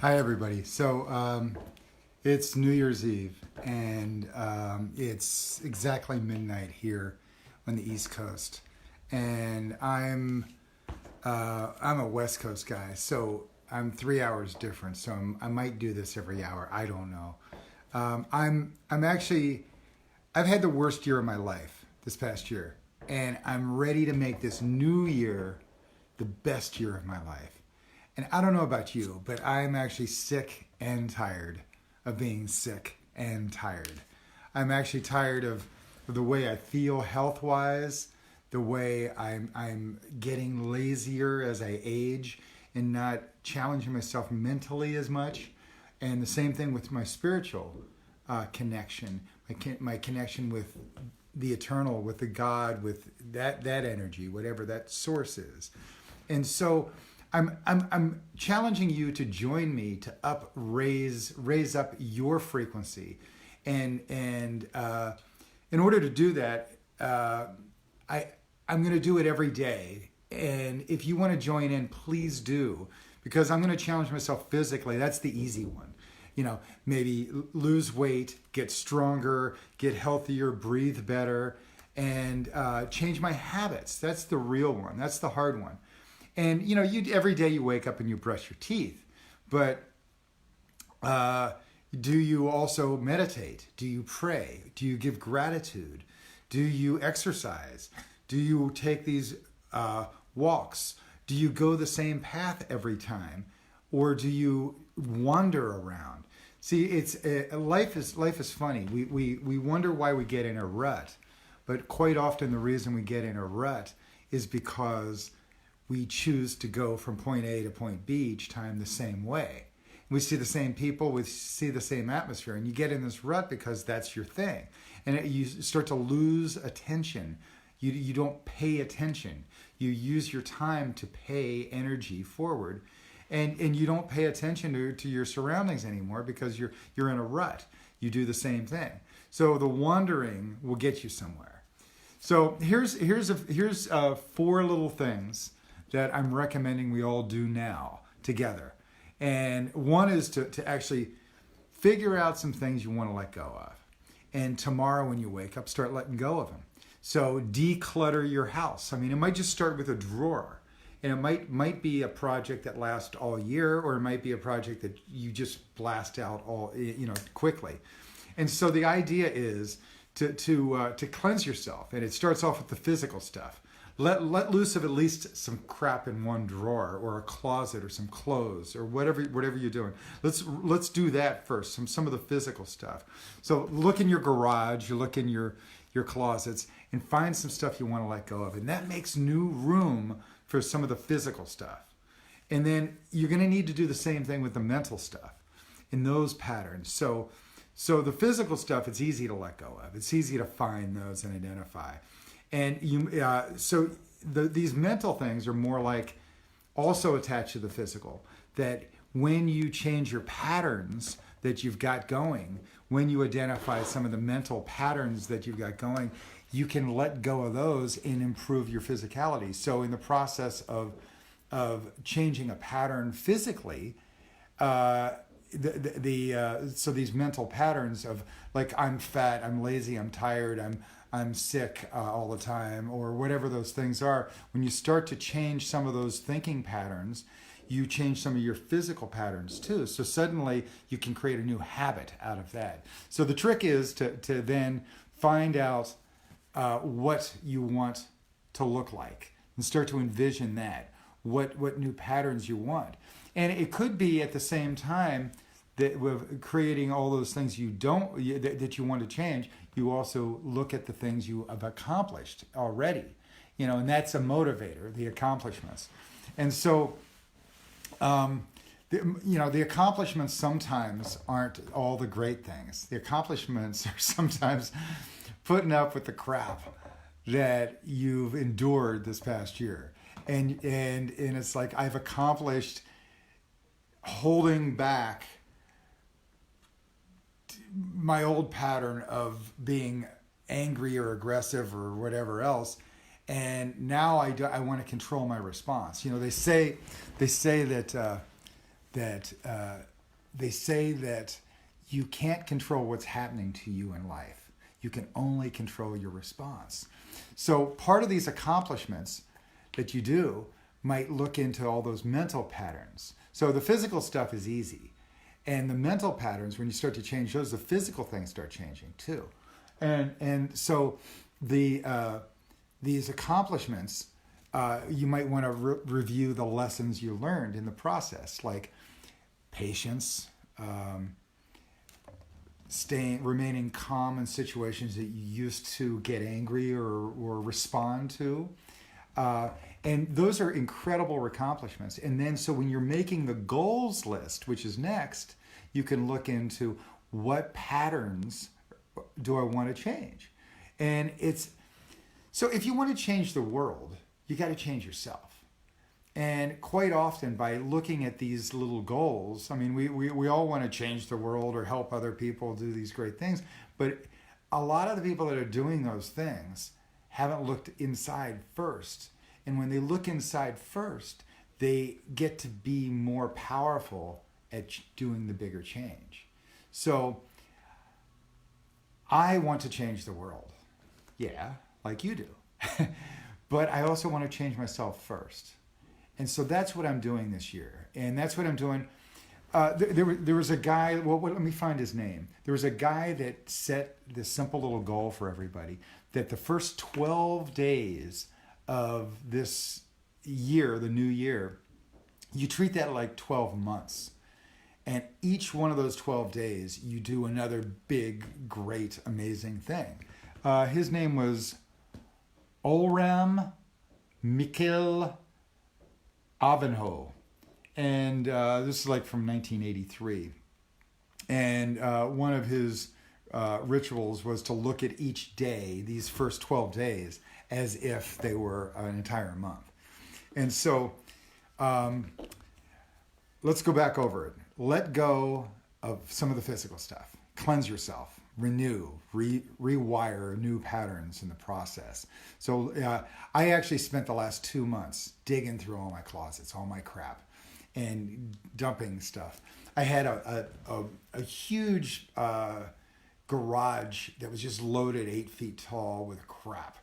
Hi, everybody. It's New Year's Eve, and it's exactly midnight here on the East Coast. And I'm a West Coast guy, so I'm 3 hours different. I might do this every hour. I don't know. I'm actually I've had the worst year of my life this past year, and I'm ready to make this new year the best year of my life. And I don't know about you, but I'm actually sick and tired of being sick and tired. I'm actually tired of the way I feel health wise, the way I'm getting lazier as I age and not challenging myself mentally as much. And the same thing with my spiritual connection, my connection with the eternal, with the God, with that energy, whatever that source is. And so I'm challenging you to join me to raise up your frequency, and in order to do that, I'm going to do it every day. And if you want to join in, please do, because I'm going to challenge myself physically. That's the easy one. Maybe lose weight, get stronger, get healthier, breathe better, and change my habits. That's the real one. That's the hard one. And you every day you wake up and you brush your teeth, but do you also meditate? Do you pray? Do you give gratitude? Do you exercise? Do you take these walks? Do you go the same path every time, or do you wander around? See, it's life is funny. We wonder why we get in a rut, but quite often the reason we get in a rut is because we choose to go from point A to point B each time the same way. We see the same people, we see the same atmosphere, and you get in this rut because that's your thing. And you start to lose attention. You don't pay attention. You use your time to pay energy forward, and you don't pay attention to your surroundings anymore because you're in a rut. You do the same thing. So the wandering will get you somewhere. So here's four little things that I'm recommending we all do now together. And one is to actually figure out some things you want to let go of. And tomorrow when you wake up, start letting go of them. So declutter your house. I mean, it might just start with a drawer. And it might be a project that lasts all year, or it might be a project that you just blast out all quickly. And so the idea is to cleanse yourself. And it starts off with the physical stuff. Let loose of at least some crap in one drawer or a closet or some clothes or whatever you're doing. Let's do that first. Some of the physical stuff. So look in your garage, you look in your closets, and find some stuff you want to let go of, and that makes new room for some of the physical stuff. And then you're going to need to do the same thing with the mental stuff in those patterns. So the physical stuff, it's easy to let go of. It's easy to find those and identify. And these mental things are more like also attached to the physical. That when you change your patterns that you've got going, when you identify some of the mental patterns that you've got going, you can let go of those and improve your physicality. So in the process of changing a pattern physically, so these mental patterns of like I'm fat, I'm lazy, I'm tired, I'm sick all the time, or whatever those things are. When you start to change some of those thinking patterns, you change some of your physical patterns too. So suddenly you can create a new habit out of that. So the trick is to then find out what you want to look like and start to envision that, what new patterns you want. And it could be at the same time that with creating all those things that you want to change, you also look at the things you have accomplished already, and that's a motivator, the accomplishments. And so, the accomplishments sometimes aren't all the great things. The accomplishments are sometimes putting up with the crap that you've endured this past year. And it's like I've accomplished holding back my old pattern of being angry or aggressive or whatever else, and now I want to control my response. They say that that they say that you can't control what's happening to you in life. You can only control your response. So part of these accomplishments that you do might look into all those mental patterns. So the physical stuff is easy. And the mental patterns, when you start to change those, the physical things start changing too. And so these accomplishments, you might want to review the lessons you learned in the process, like patience, remaining calm in situations that you used to get angry or respond to. And those are incredible accomplishments. And then so when you're making the goals list, which is next, you can look into what patterns do I want to change? And so if you want to change the world, you got to change yourself. And quite often by looking at these little goals, I mean, we all want to change the world or help other people do these great things, but a lot of the people that are doing those things haven't looked inside first. And when they look inside first, they get to be more powerful at doing the bigger change. So I want to change the world. Yeah, like you do. But I also want to change myself first. And so that's what I'm doing this year. And that's what I'm doing. There was a guy, let me find his name. There was a guy that set this simple little goal for everybody, that the first 12 days of this year, the new year, you treat that like 12 months. And each one of those 12 days, you do another big, great, amazing thing. His name was Olram Mikkel Avenho. And this is like from 1983. And one of his rituals was to look at each day, these first 12 days, as if they were an entire month. And so let's go back over it. Let go of some of the physical stuff. Cleanse yourself, renew, rewire new patterns in the process. So I actually spent the last 2 months digging through all my closets, all my crap, and dumping stuff. I had a huge garage that was just loaded 8 feet tall with crap.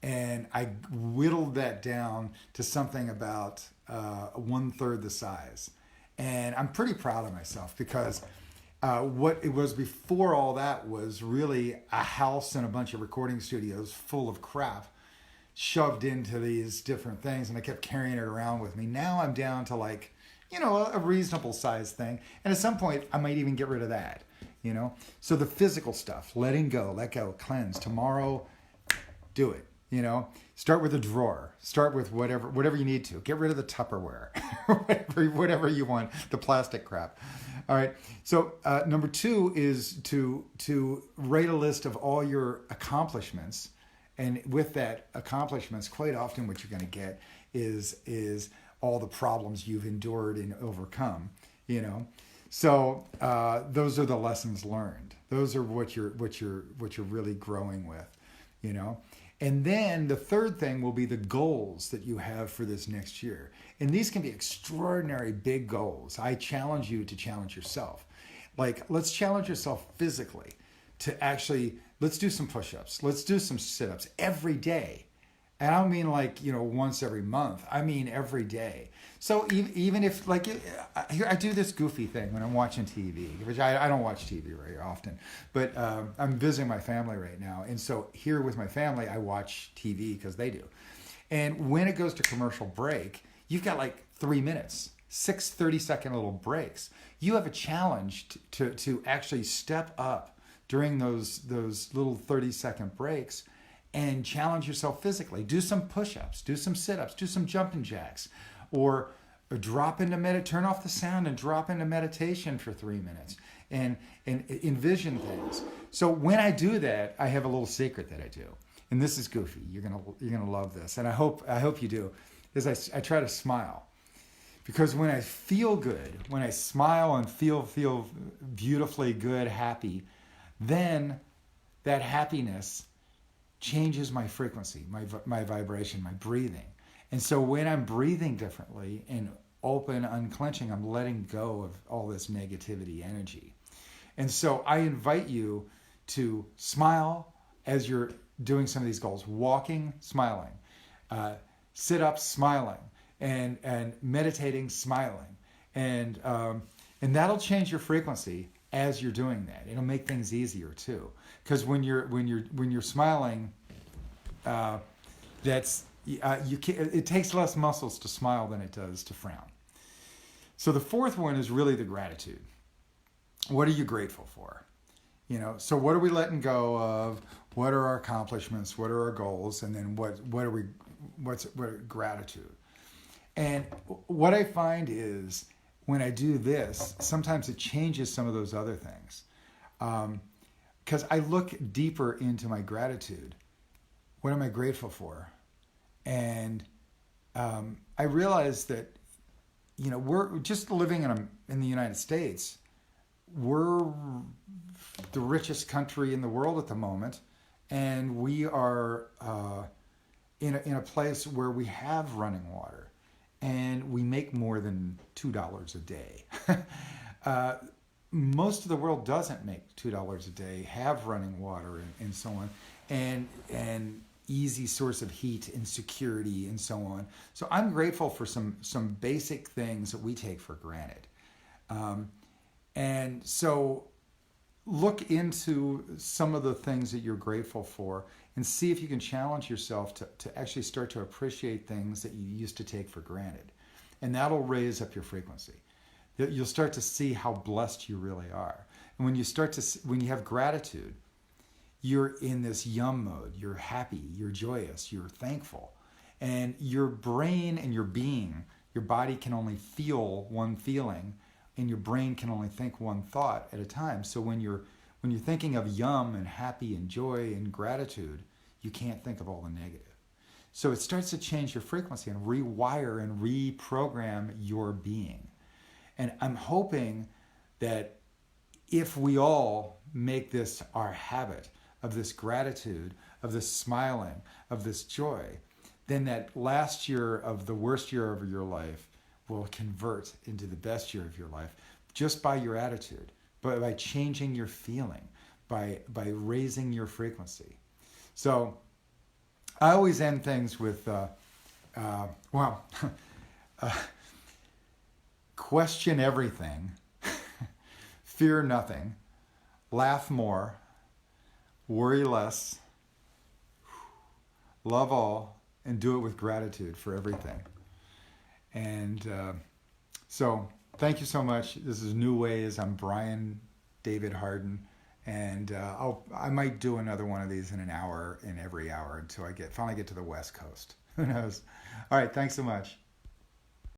And I whittled that down to something about 1/3 the size. And I'm pretty proud of myself because what it was before all that was really a house and a bunch of recording studios full of crap shoved into these different things. And I kept carrying it around with me. Now I'm down to like, a reasonable size thing. And at some point, I might even get rid of that, So the physical stuff, letting go, let go, cleanse. Tomorrow, do it. Start with a drawer. Start with whatever you need to. Get rid of the Tupperware, whatever you want, the plastic crap. All right. So number 2 is to write a list of all your accomplishments, and with that accomplishments, quite often what you're going to get is all the problems you've endured and overcome. So those are the lessons learned. Those are what you're really growing with. And then the third thing will be the goals that you have for this next year. And these can be extraordinary big goals. I challenge you to challenge yourself. Like, let's challenge yourself physically to actually, let's do some push-ups. Let's do some sit-ups every day. And I don't mean like, once every month. I mean every day. So even if like, here I do this goofy thing when I'm watching TV, which I don't watch TV very often, but I'm visiting my family right now. And so here with my family, I watch TV because they do. And when it goes to commercial break, you've got like 3 minutes, 6 30-second little breaks. You have a challenge to actually step up during those little 30-second breaks and challenge yourself physically. Do some push-ups, do some sit-ups, do some jumping jacks, or turn off the sound and drop into meditation for 3 minutes and envision things. So when I do that, I have a little secret that I do. And this is goofy. You're gonna love this. And I hope you do, is I try to smile. Because when I feel good, when I smile and feel beautifully good, happy, then that happiness changes my frequency, my vibration, my breathing. And so when I'm breathing differently and open, unclenching. I'm letting go of all this negativity energy. And so I invite you to smile as you're doing some of these goals. Walking, smiling. Sit-ups, smiling. And meditating, smiling. And that'll change your frequency as you're doing that. It'll make things easier too. Because when you're smiling, it takes less muscles to smile than it does to frown. So the fourth one is really the gratitude. What are you grateful for? So what are we letting go of? What are our accomplishments? What are our goals? And then what's gratitude? And what I find is when I do this, sometimes it changes some of those other things. Because I look deeper into my gratitude. What am I grateful for? And I realize that, we're just living in the United States. We're the richest country in the world at the moment. And we are in a place where we have running water. And we make more than $2 a day. Most of the world doesn't make $2 a day, have running water and so on, and easy source of heat and security and so on. So I'm grateful for some basic things that we take for granted. And so look into some of the things that you're grateful for and see if you can challenge yourself to actually start to appreciate things that you used to take for granted. And that'll raise up your frequency. You'll start to see how blessed you really are. And when you have gratitude, you're in this yum mode. You're happy, you're joyous, you're thankful. And your brain and your being, your body can only feel one feeling, and your brain can only think one thought at a time. So when you're thinking of yum and happy and joy and gratitude, you can't think of all the negative. So it starts to change your frequency and rewire and reprogram your being. And I'm hoping that if we all make this our habit of this gratitude, of this smiling, of this joy, then that last year of the worst year of your life will convert into the best year of your life just by your attitude, by changing your feeling, by raising your frequency. So I always end things with, question everything, fear nothing, laugh more, worry less, love all, and do it with gratitude for everything. And so thank you so much. This is New Ways. I'm Brian David Hardin. And I might do another one of these in every hour until I finally get to the West Coast. Who knows? All right. Thanks so much.